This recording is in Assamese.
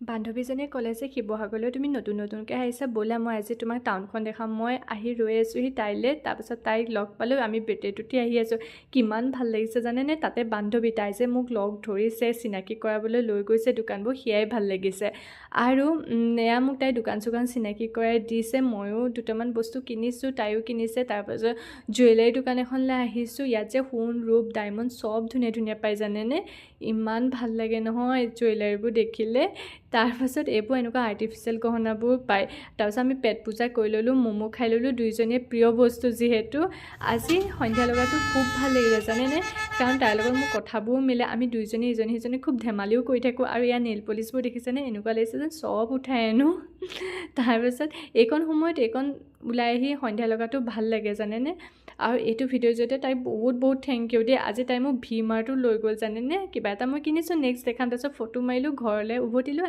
বান্ধৱীজনীয়ে ক'লে যে শিৱসাগৰলৈ তুমি নতুনকৈ আহিছা, ব'লা মই আজি তোমাক টাউনখন দেখাম। মই আহি ৰৈ আছোঁহি তাইলৈ, তাৰপিছত তাইক লগ পালোঁ, আমি বেটেটোতে আহি আছোঁ। কিমান ভাল লাগিছে জানেনে, তাতে বান্ধৱী তাই যে মোক লগ ধৰিছে, চিনাকি কৰাবলৈ লৈ গৈছে দোকানবোৰ, সেয়াই ভাল লাগিছে। আৰু এয়া মোক তাই দোকান চোকান চিনাকি কৰাই দিছে, ময়ো দুটামান বস্তু কিনিছোঁ, তাইও কিনিছে। তাৰপাছত জুৱেলাৰী দোকান এখনলৈ আহিছোঁ, ইয়াত যে সোণ ৰূপ ডায়মণ্ড চব ধুনীয়া ধুনীয়া পাই জানেনে, ইমান ভাল লাগে নহয় জুৱেলাৰীবোৰ দেখিলে। তাৰপাছত এইবোৰ এনেকুৱা আৰ্টিফিচিয়েল গহনাবোৰ পায়। তাৰপাছত আমি পেট পূজা কৰি ল'লোঁ, ম'ম' খাই ল'লোঁ, দুইজনীয়ে প্ৰিয় বস্তু যিহেতু। আজি সন্ধিয়া লগাটো খুব ভাল লাগিলে জানেনে, কাৰণ তাইৰ লগত মোৰ কথাবোৰো মিলে, আমি দুইজনী ইজনী সিজনী খুব ধেমালিও কৰি থাকোঁ। আৰু ইয়াৰ নেইল পলিচবোৰ দেখিছেনে, এনেকুৱা লাগিছে যেন চব উঠাই আনো। তাৰপাছত এইকণ সময়ত এইকণ ওলাই আহি সন্ধিয়া লগাটো ভাল লাগে জানেনে। আৰু এইটো ভিডিঅ'ৰ জৰিয়তে তাইক বহুত বহুত থেংক ইউ দেই। আজি তাই মোক ভি মাৰ্টো লৈ গ'ল জানেনে, কিবা এটা মই কিনিছোঁ, নেক্সট দেখাম। তাৰপিছত ফটো মাৰিলোঁ, ঘৰলৈ উভতিলোঁ।